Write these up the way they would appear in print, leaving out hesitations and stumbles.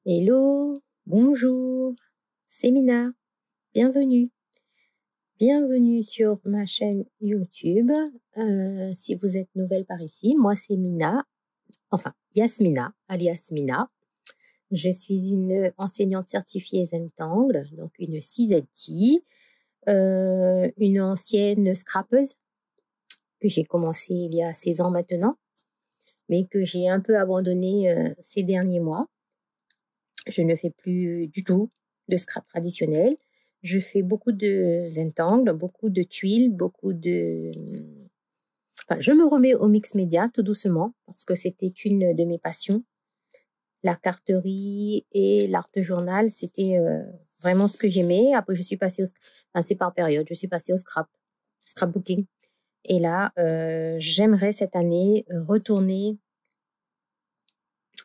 Hello, bonjour, c'est Mina, bienvenue. Bienvenue sur ma chaîne YouTube. Si vous êtes nouvelle par ici, moi c'est Mina, enfin Yasmina, alias Mina. Je suis une enseignante certifiée Zentangle, donc une CZT, une ancienne scrappeuse que j'ai commencé il y a 16 ans maintenant, mais que j'ai un peu abandonné ces derniers mois. Je ne fais plus du tout de scrap traditionnel. Je fais beaucoup de Zentangle, beaucoup de tuiles, Enfin, je me remets au mix média tout doucement parce que c'était une de mes passions. La carterie et l'art journal, c'était vraiment ce que j'aimais. Après, je suis passée enfin, c'est par période. Je suis passée au scrapbooking. Et là, j'aimerais cette année retourner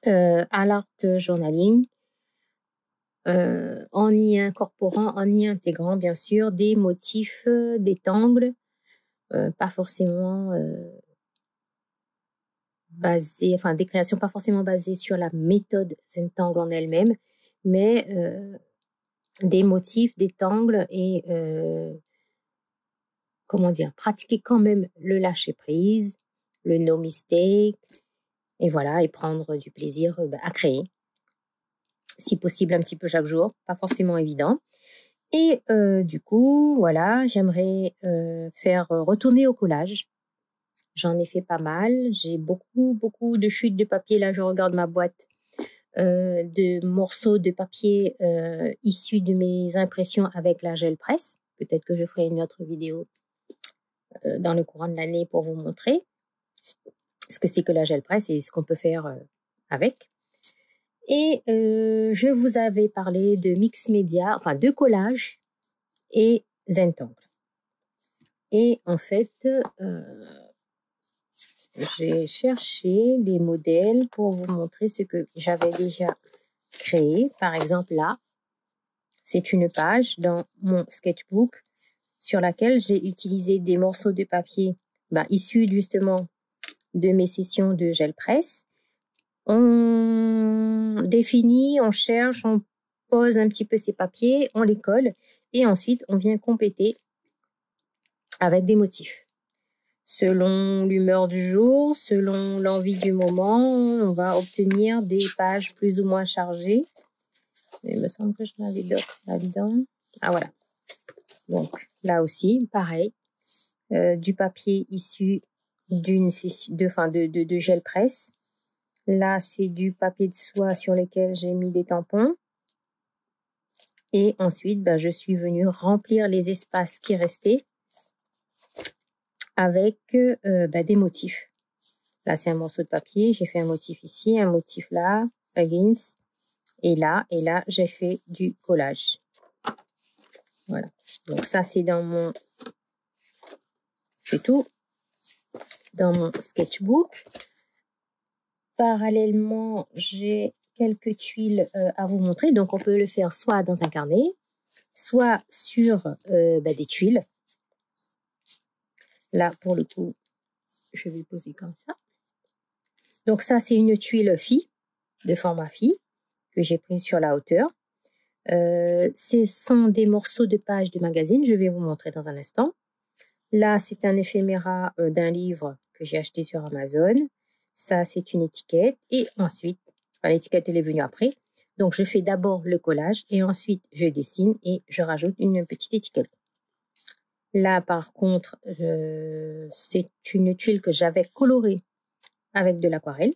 à l'art journaling. En y incorporant, en y intégrant bien sûr des motifs, des tangles, pas forcément basés, enfin des créations pas forcément basées sur la méthode Zentangle en elle-même, mais des motifs, des tangles et comment dire, pratiquer quand même le lâcher prise, le no mistake, et voilà, et prendre du plaisir à créer, si possible un petit peu chaque jour, pas forcément évident. Et du coup, voilà, j'aimerais faire retourner au collage. J'en ai fait pas mal. J'ai beaucoup de chutes de papier. Là, je regarde ma boîte de morceaux de papier issus de mes impressions avec la gel presse. Peut-être que je ferai une autre vidéo dans le courant de l'année pour vous montrer ce que c'est que la gel presse et ce qu'on peut faire avec. Et je vous avais parlé de mix média, enfin de collage et Zentangle. Et en fait, j'ai cherché des modèles pour vous montrer ce que j'avais déjà créé. Par exemple, là, c'est une page dans mon sketchbook sur laquelle j'ai utilisé des morceaux de papier issus justement de mes sessions de gel presse. On définit, on cherche, on pose un petit peu ces papiers, on les colle et ensuite on vient compléter avec des motifs. Selon l'humeur du jour, selon l'envie du moment, on va obtenir des pages plus ou moins chargées. Il me semble que je l'avais d'autres là-dedans. Ah voilà. Donc là aussi, pareil, du papier issu de gel presse. Là, c'est du papier de soie sur lequel j'ai mis des tampons. Et ensuite, je suis venue remplir les espaces qui restaient avec des motifs. Là, c'est un morceau de papier. J'ai fait un motif ici, un motif là, against. Et là, j'ai fait du collage. Voilà. Donc ça, c'est c'est tout dans mon sketchbook. Parallèlement, j'ai quelques tuiles à vous montrer. Donc, on peut le faire soit dans un carnet, soit sur des tuiles. Là, pour le coup, je vais poser comme ça. Donc ça, c'est une tuile fille, de format fille, que j'ai prise sur la hauteur. Ce sont des morceaux de pages de magazine, je vais vous montrer dans un instant. Là, c'est un éphéméra d'un livre que j'ai acheté sur Amazon. Ça, c'est une étiquette. Et ensuite, l'étiquette, elle est venue après. Donc, je fais d'abord le collage et ensuite, je dessine et je rajoute une petite étiquette. Là, par contre, c'est une tuile que j'avais colorée avec de l'aquarelle,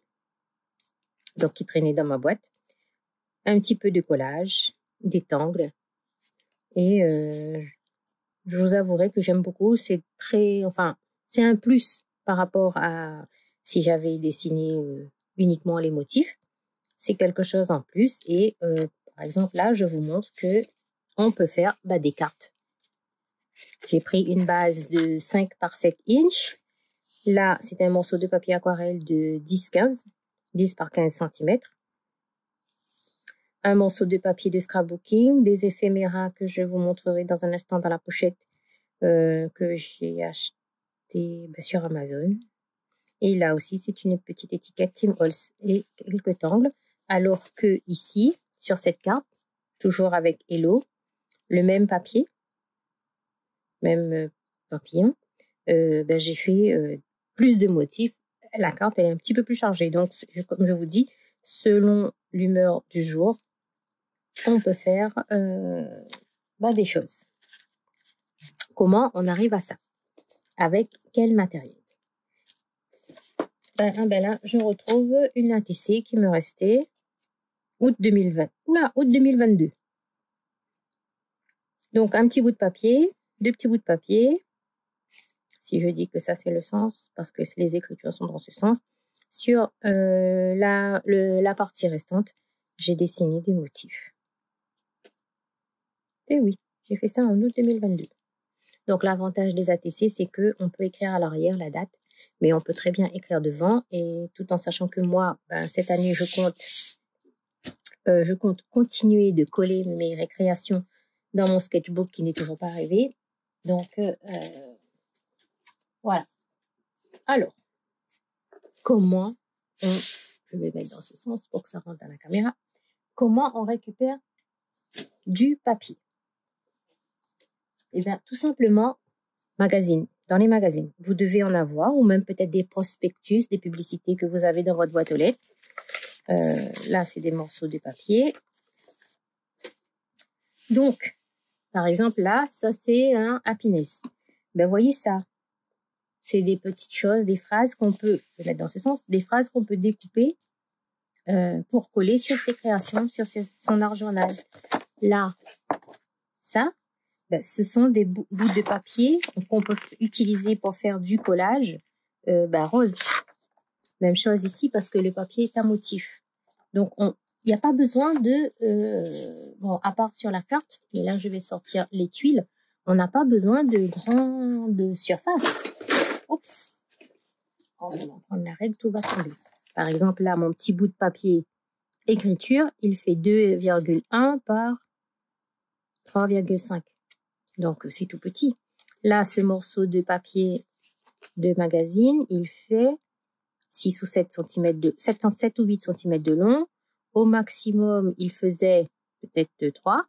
donc qui traînait dans ma boîte. Un petit peu de collage, des tangles. Et je vous avouerai que j'aime beaucoup. C'est c'est un plus par rapport à si j'avais dessiné uniquement les motifs. C'est quelque chose en plus. Et par exemple, là, je vous montre que on peut faire des cartes. J'ai pris une base de 5 par 7 inches. Là, c'est un morceau de papier aquarelle de 10 par 15 cm. Un morceau de papier de scrapbooking, des éphéméras que je vous montrerai dans un instant dans la pochette que j'ai acheté sur Amazon. Et là aussi, c'est une petite étiquette Tim Holtz et quelques tangles. Alors que ici, sur cette carte, toujours avec Hello, le même papier, même papillon, j'ai fait plus de motifs. La carte, elle est un petit peu plus chargée. Donc, comme je vous dis, selon l'humeur du jour, on peut faire des choses. Comment on arrive à ça? Avec quel matériel? Là, je retrouve une ATC qui me restait août 2020. Août 2022. Donc, un petit bout de papier, deux petits bouts de papier. Si je dis que ça, c'est le sens, parce que les écritures sont dans ce sens. Sur la partie restante, j'ai dessiné des motifs. Et oui, j'ai fait ça en août 2022. Donc, l'avantage des ATC, c'est qu'on peut écrire à l'arrière la date, mais on peut très bien écrire devant, et tout en sachant que moi, cette année, je compte continuer de coller mes récréations dans mon sketchbook qui n'est toujours pas arrivé. Donc, voilà. Alors, comment je vais mettre dans ce sens pour que ça rentre dans la caméra, comment on récupère du papier? Eh bien, tout simplement, dans les magazines. Vous devez en avoir, ou même peut-être des prospectus, des publicités que vous avez dans votre boîte aux lettres. Là, c'est des morceaux de papier. Donc, par exemple, là, ça, c'est un happiness. Voyez ça. C'est des petites choses, des phrases qu'on peut, je vais mettre dans ce sens, des phrases qu'on peut découper pour coller sur ses créations, sur son art journal. Là, ça, ce sont des bouts de papier qu'on peut utiliser pour faire du collage rose. Même chose ici parce que le papier est un motif. Donc, il n'y a pas besoin à part sur la carte, mais là, je vais sortir les tuiles. On n'a pas besoin de grande surface. Oups. On va prendre la règle, tout va tomber. Par exemple, là, mon petit bout de papier écriture, il fait 2,1 par 3,5. Donc, c'est tout petit. Là, ce morceau de papier de magazine, il fait 6 ou 7 cm 7 ou 8 cm de long. Au maximum, il faisait peut-être 3.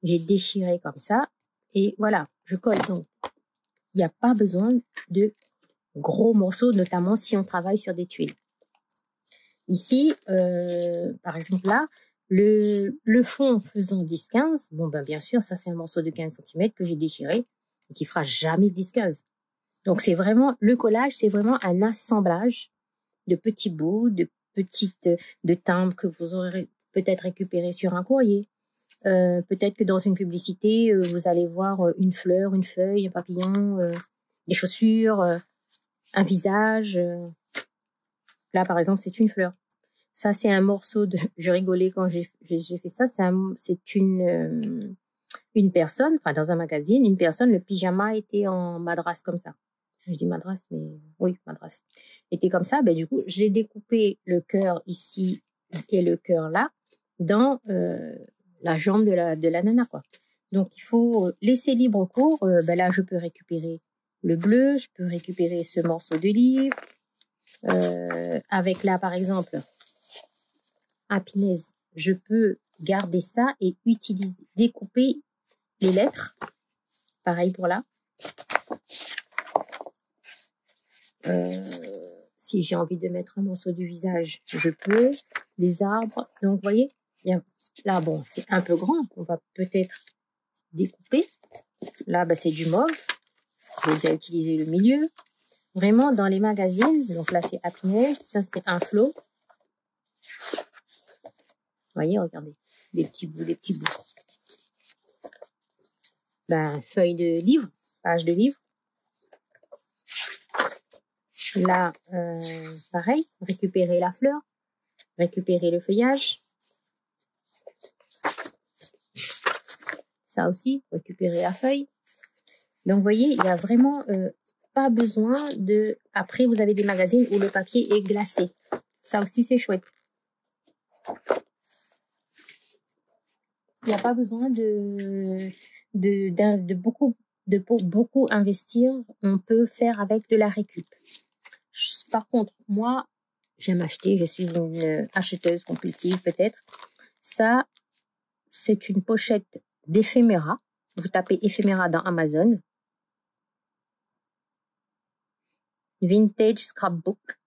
J'ai déchiré comme ça. Et voilà, je colle. Donc, il n'y a pas besoin de gros morceaux, notamment si on travaille sur des tuiles. Ici, par exemple là, le fond faisant 10-15, bien sûr, ça c'est un morceau de 15 cm que j'ai déchiré et qui fera jamais 10-15. Donc c'est vraiment, le collage, c'est vraiment un assemblage de petits bouts, de timbres que vous aurez peut-être récupéré sur un courrier. Peut-être que dans une publicité, vous allez voir une fleur, une feuille, un papillon, des chaussures, un visage. Là, par exemple, c'est une fleur. Ça, c'est un morceau de... Je rigolais quand j'ai fait ça. C'est une personne, enfin dans un magazine, une personne, le pyjama était en madras comme ça. Je dis madras, mais oui, madras. Était comme ça. Du coup, j'ai découpé le cœur ici et le cœur là dans la jambe de la nana, quoi. Donc, il faut laisser libre cours. Là, je peux récupérer le bleu, je peux récupérer ce morceau de livre. Avec là, par exemple, happiness, je peux garder ça et découper les lettres. Pareil pour là. Si j'ai envie de mettre un morceau du visage, je peux. Les arbres. Donc, vous voyez, là, bon, c'est un peu grand. On va peut-être découper. Là, c'est du mauve. J'ai déjà utilisé le milieu. Vraiment, dans les magazines, donc là, c'est happiness. Ça, c'est un flot. Vous voyez, regardez. Des petits bouts. Feuille de livre, page de livre. Là, pareil, récupérer la fleur, récupérer le feuillage. Ça aussi, récupérer la feuille. Donc, vous voyez, il n'y a vraiment pas besoin de... Après, vous avez des magazines où le papier est glacé. Ça aussi, c'est chouette. Il n'y a pas besoin de beaucoup investir. On peut faire avec de la récup. Par contre, moi, j'aime acheter. Je suis une acheteuse compulsive, peut-être. Ça, c'est une pochette d'éphéméra. Vous tapez éphéméra dans Amazon. Vintage Scrapbook.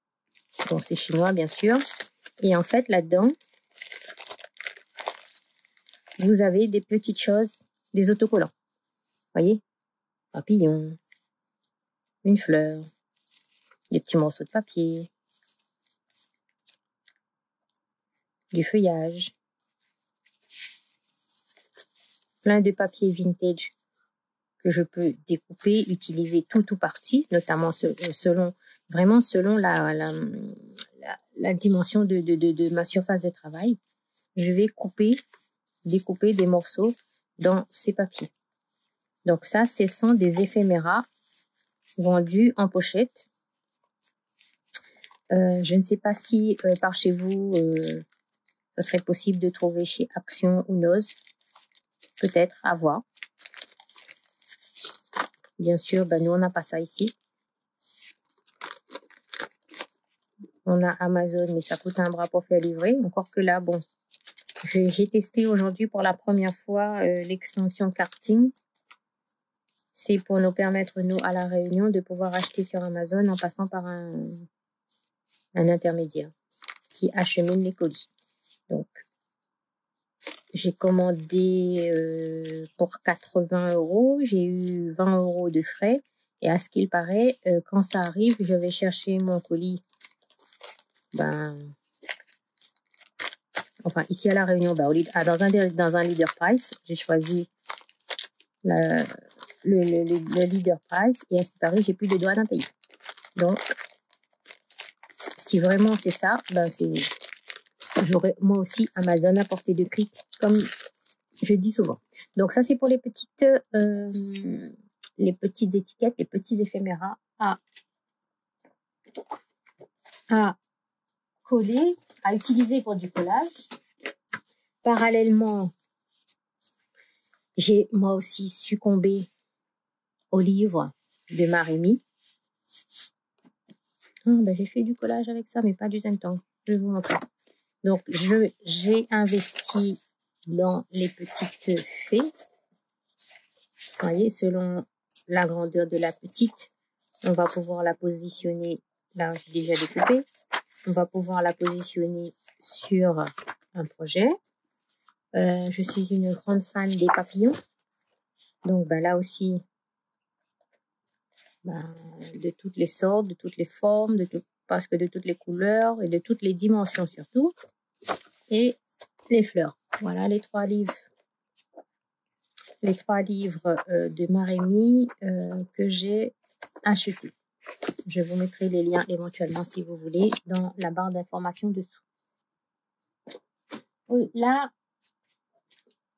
Bon, c'est chinois, bien sûr. Et en fait, là-dedans, vous avez des petites choses, des autocollants. Voyez? Papillon, une fleur, des petits morceaux de papier, du feuillage, plein de papier vintage que je peux découper, utiliser tout ou partie, notamment selon la dimension de ma surface de travail. Je vais découper des morceaux dans ces papiers. Donc ça, ce sont des éphéméras vendus en pochette. Je ne sais pas si par chez vous, ce serait possible de trouver chez Action ou Noz. Peut-être, à voir. Bien sûr, nous, on n'a pas ça ici. On a Amazon, mais ça coûte un bras pour faire livrer. Encore que là, bon, j'ai testé aujourd'hui pour la première fois l'extension Karting. C'est pour nous permettre, nous, à La Réunion, de pouvoir acheter sur Amazon en passant par un intermédiaire qui achemine les colis. Donc, j'ai commandé pour 80 €. J'ai eu 20 € de frais. Et à ce qu'il paraît, quand ça arrive, je vais chercher mon colis. Enfin, ici à La Réunion, dans un Leader Price, j'ai choisi le Leader Price. Et à ce qui paraît, j'ai plus de douane à payer. Donc, si vraiment c'est ça, j'aurai moi aussi Amazon à portée de clic, comme je dis souvent. Donc ça, c'est pour les petites étiquettes, les petits éphéméras à coller, à utiliser pour du collage. Parallèlement, j'ai moi aussi succombé au livre de Marémy. J'ai fait du collage avec ça, mais pas du Zentangle. Je vais vous montrer. Donc, j'ai investi dans les petites fées. Vous voyez, selon la grandeur de la petite, on va pouvoir la positionner. Là, j'ai déjà découpé. On va pouvoir la positionner sur un projet. Je suis une grande fan des papillons. Donc, là aussi, de toutes les sortes, de toutes les formes, parce que de toutes les couleurs et de toutes les dimensions surtout. Et les fleurs. Voilà les 3 livres. Les 3 livres de Marémy que j'ai achetés. Je vous mettrai les liens éventuellement si vous voulez dans la barre d'informations dessous. Là,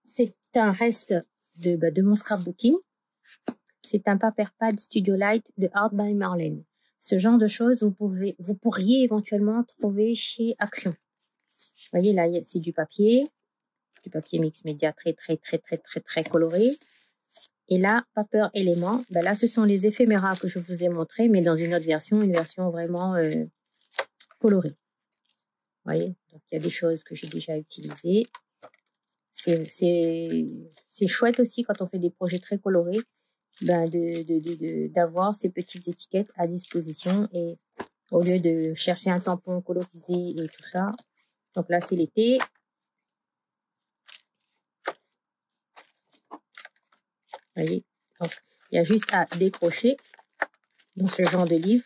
c'est un reste de mon scrapbooking. C'est un Paper Pad Studio Light de Art by Marlene. Ce genre de choses, vous pourriez éventuellement trouver chez Action. Vous voyez, là, c'est du papier mix média très coloré. Et là, Paper Element, là, ce sont les éphéméras que je vous ai montrés, mais dans une autre version, une version vraiment colorée. Vous voyez, donc il y a des choses que j'ai déjà utilisées. C'est chouette aussi quand on fait des projets très colorés, d'avoir ces petites étiquettes à disposition et au lieu de chercher un tampon colorisé et tout ça. Donc là, c'est l'été. Vous voyez, donc il y a juste à décrocher dans ce genre de livre.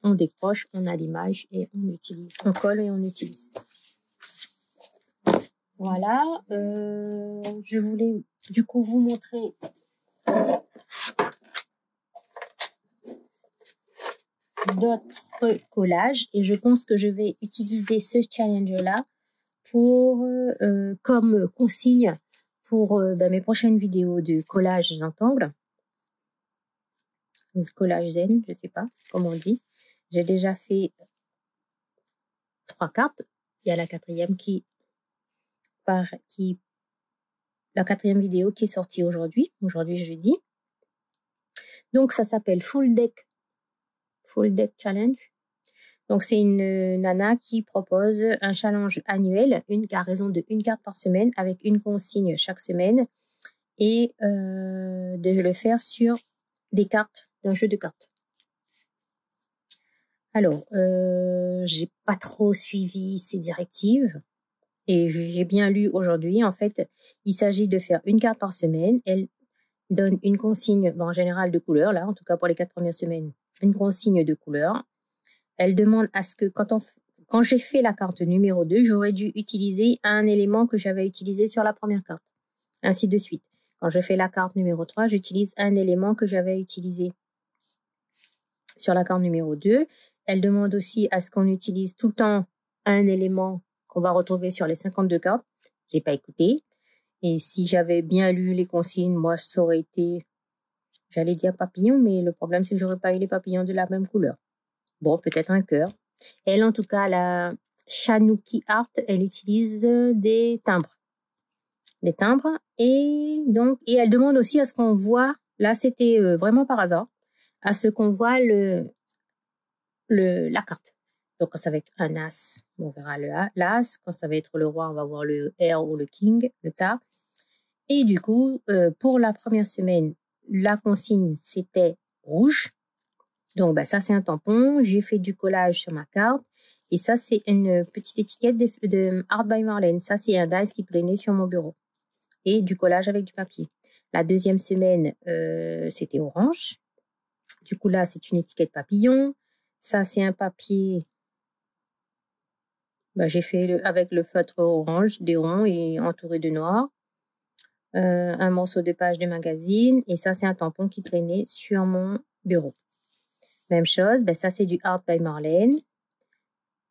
On décroche, on a l'image et on utilise. On colle et on utilise. Voilà. Je voulais du coup vous montrer d'autres collages et je pense que je vais utiliser ce challenge-là pour comme consigne pour mes prochaines vidéos de collage Zentangle. Collage zen, je sais pas comment on dit. J'ai déjà fait 3 cartes. Il y a la 4e la 4e vidéo qui est sortie aujourd'hui jeudi. Donc ça s'appelle Full Deck Challenge. Donc, c'est une nana qui propose un challenge annuel, à raison de 1 carte par semaine, avec une consigne chaque semaine, et de le faire sur des cartes, d'un jeu de cartes. Alors, j'ai pas trop suivi ces directives, et j'ai bien lu aujourd'hui. En fait, il s'agit de faire 1 carte par semaine. Elle donne une consigne, en général de couleur, là, en tout cas pour les 4 premières semaines, une consigne de couleur. Elle demande à ce que quand j'ai fait la carte numéro 2, j'aurais dû utiliser un élément que j'avais utilisé sur la première carte. Ainsi de suite. Quand je fais la carte numéro 3, j'utilise un élément que j'avais utilisé sur la carte numéro 2. Elle demande aussi à ce qu'on utilise tout le temps un élément qu'on va retrouver sur les 52 cartes. J'ai pas écouté. Et si j'avais bien lu les consignes, moi, ça aurait été, j'allais dire papillon, mais le problème, c'est que j'aurais pas eu les papillons de la même couleur. Bon, peut-être un cœur. Elle, en tout cas, la Chanuki Art, elle utilise des timbres. Des timbres. Et elle demande aussi à ce qu'on voit, là, c'était vraiment par hasard, à ce qu'on voit la carte. Donc, quand ça va être un as, on verra l'as. Quand ça va être le roi, on va voir le R ou le king, le K. Et du coup, pour la première semaine, la consigne, c'était rouge. Donc, ça, c'est un tampon. J'ai fait du collage sur ma carte. Et ça, c'est une petite étiquette de Art by Marlene. Ça, c'est un dice qui traînait sur mon bureau. Et du collage avec du papier. La deuxième semaine, c'était orange. Du coup, là, c'est une étiquette papillon. Ça, c'est un papier. J'ai fait avec le feutre orange, des ronds et entouré de noir. Un morceau de page de magazine. Et ça, c'est un tampon qui traînait sur mon bureau. Même chose, ça c'est du Art by Marlene,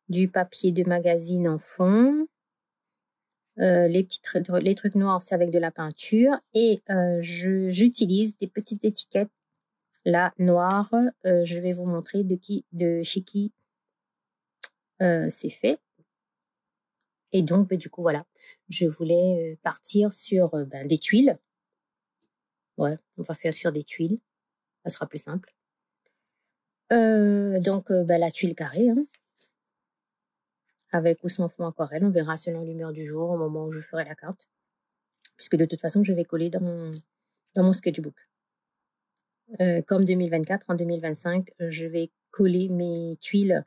du papier de magazine en fond, les trucs noirs c'est avec de la peinture et j'utilise des petites étiquettes là noires. Je vais vous montrer chez qui c'est fait. Et donc du coup voilà, je voulais partir sur des tuiles. Ouais, on va faire sur des tuiles, ça sera plus simple. La tuile carrée, hein. Avec ou sans fond aquarelle, on verra selon l'humeur du jour au moment où je ferai la carte. Puisque de toute façon, je vais coller dans mon sketchbook. Comme 2024, en 2025, je vais coller mes tuiles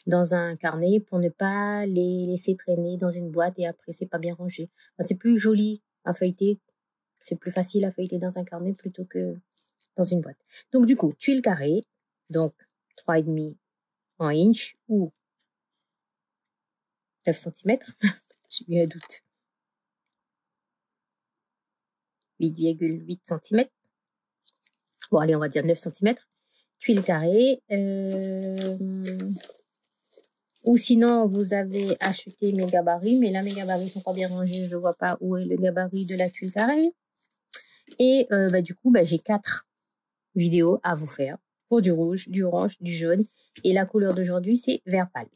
dans un carnet pour ne pas les laisser traîner dans une boîte et après, c'est pas bien rangé. C'est plus joli à feuilleter, c'est plus facile à feuilleter dans un carnet plutôt que dans une boîte. Donc, du coup, tuiles carrées, donc 3,5 en inch ou 9 cm. J'ai eu un doute. 8,8 cm. Bon, allez, on va dire 9 cm. Tuiles carrées. Ou sinon, vous avez acheté mes gabarits, mais là, mes gabarits sont pas bien rangés. Je vois pas où est le gabarit de la tuile carrée. Et du coup, j'ai 4 vidéos à vous faire pour du rouge, du orange, du jaune. Et la couleur d'aujourd'hui, c'est vert pâle.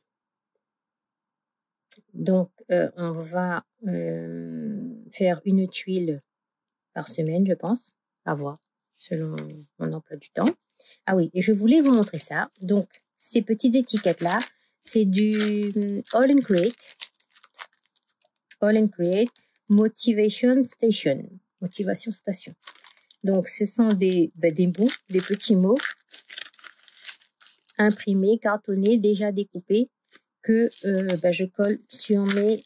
Donc, on va faire une tuile par semaine, je pense. À voir, selon mon emploi du temps. Ah oui, et je voulais vous montrer ça. Donc, ces petites étiquettes-là, c'est du All and Create. All and Create Motivation Station. Motivation Station. Donc, ce sont des mots, des petits mots imprimés, cartonnés, déjà découpés, que je colle sur mes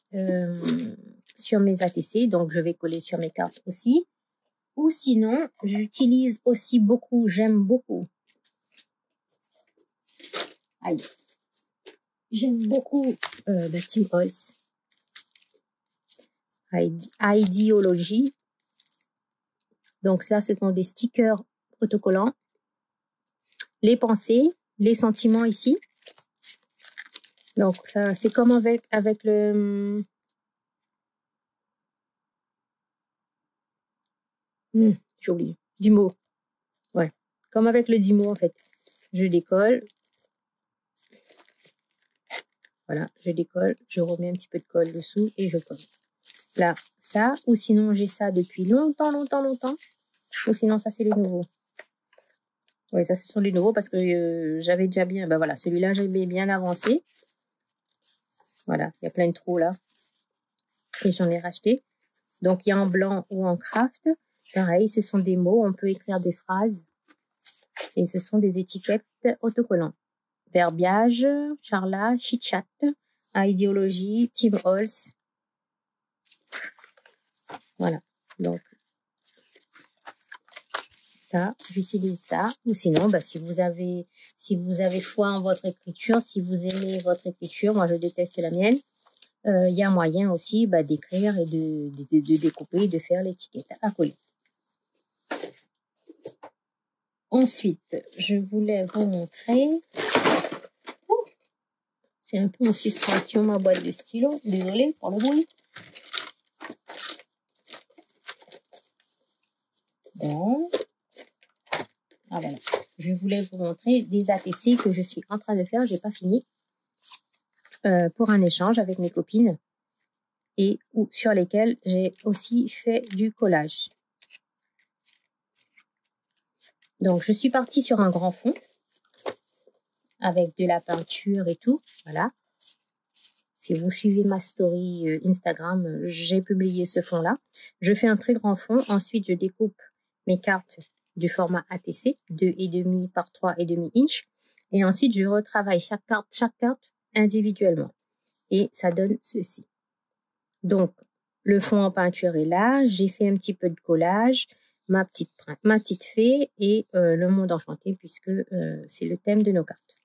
ATC. Donc, je vais coller sur mes cartes aussi. Ou sinon, j'utilise aussi beaucoup, j'aime beaucoup. Aïe. J'aime beaucoup Tim Holtz. Ideology. Donc ça, ce sont des stickers autocollants. Les pensées, les sentiments ici. Donc ça, c'est comme avec le... j'ai oublié. Dimo. Ouais. Comme avec le Dimo, en fait. Je décolle. Voilà, je décolle. Je remets un petit peu de colle dessous et je colle. Là, ça. Ou sinon, j'ai ça depuis longtemps. Ou sinon, ça, c'est les nouveaux. Oui, ça, ce sont les nouveaux parce que j'avais déjà bien... Ben voilà, celui-là, j'avais bien avancé. Voilà, il y a plein de trous là. Et j'en ai racheté. Donc, il y a en blanc ou en craft. Pareil, ce sont des mots. On peut écrire des phrases. Et ce sont des étiquettes autocollants. Verbiage, charla, chit-chat, idéologie, Tim Holtz. Voilà. Donc, ça, j'utilise ça. Ou sinon, bah, si vous avez foi en votre écriture, si vous aimez votre écriture, moi je déteste la mienne, il y a moyen aussi d'écrire et de découper et de faire l'étiquette à coller. Ensuite, je voulais vous montrer. C'est un peu en suspension ma boîte de stylo. Désolée pour le bruit. Bon. Ah voilà. Je voulais vous montrer des ATC que je suis en train de faire. J'ai pas fini. Pour un échange avec mes copines. Et sur lesquels j'ai aussi fait du collage. Donc, je suis partie sur un grand fond avec de la peinture et tout. Voilà. Si vous suivez ma story Instagram, j'ai publié ce fond-là. Je fais un très grand fond. Ensuite, je découpe mes cartes du format ATC, 2,5 par 3,5 inch. Et ensuite, je retravaille chaque carte individuellement. Et ça donne ceci. Donc, le fond en peinture est là. J'ai fait un petit peu de collage, ma petite fée et le monde enchanté puisque c'est le thème de nos cartes.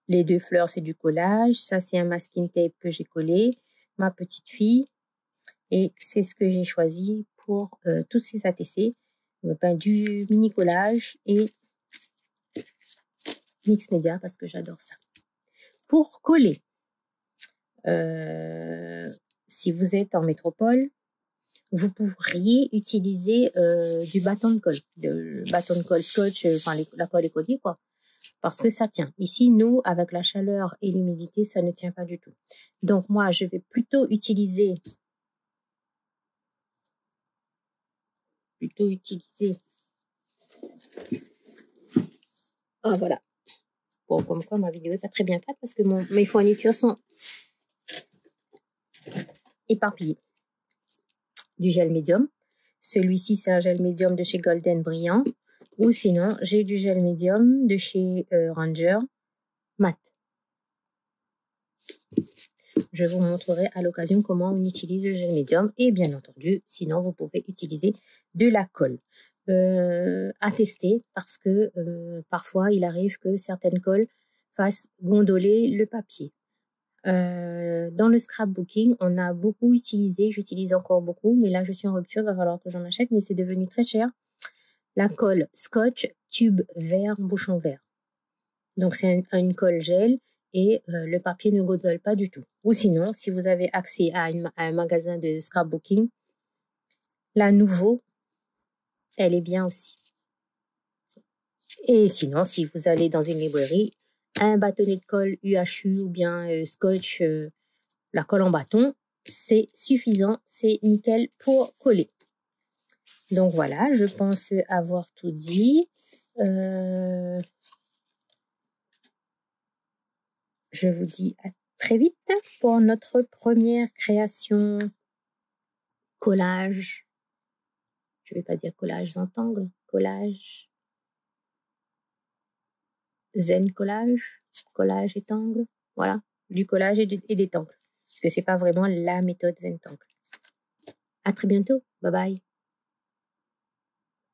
Les 2 fleurs, c'est du collage. Ça, c'est un masking tape que j'ai collé. Ma petite fille. Et c'est ce que j'ai choisi pour tous ces ATC. Du mini collage et mix média parce que j'adore ça. Pour coller, si vous êtes en métropole, vous pourriez utiliser du bâton de colle. Le bâton de colle scotch, enfin la colle écolier, quoi. Parce que ça tient. Ici, nous, avec la chaleur et l'humidité, ça ne tient pas du tout. Donc, moi, je vais plutôt utiliser... Ah, voilà. Bon, comme quoi, ma vidéo n'est pas très bien faite parce que mes fournitures sont éparpillées. Du gel médium. Celui-ci, c'est un gel médium de chez Golden Brillant. Ou sinon, j'ai du gel médium de chez Ranger mat. Je vous montrerai à l'occasion comment on utilise le gel médium. Et bien entendu, sinon, vous pouvez utiliser de la colle. À tester parce que parfois, il arrive que certaines colles fassent gondoler le papier. Dans le scrapbooking, on a beaucoup utilisé, j'utilise encore beaucoup, mais là, je suis en rupture, il va falloir que j'en achète, mais c'est devenu très cher. La colle Scotch tube vert, bouchon vert. Donc, c'est une colle gel et le papier ne gondole pas du tout. Ou sinon, si vous avez accès à un magasin de scrapbooking, la Nouveau, elle est bien aussi. Et sinon, si vous allez dans une librairie, un bâtonnet de colle UHU ou bien Scotch, la colle en bâton, c'est suffisant, c'est nickel pour coller. Donc voilà, je pense avoir tout dit. Je vous dis à très vite pour notre première création collage. Je ne vais pas dire collage Zentangle, collage Zen collage, collage et tangle. Voilà, du collage et des tangles. Parce que c'est pas vraiment la méthode Zentangle. À très bientôt. Bye bye.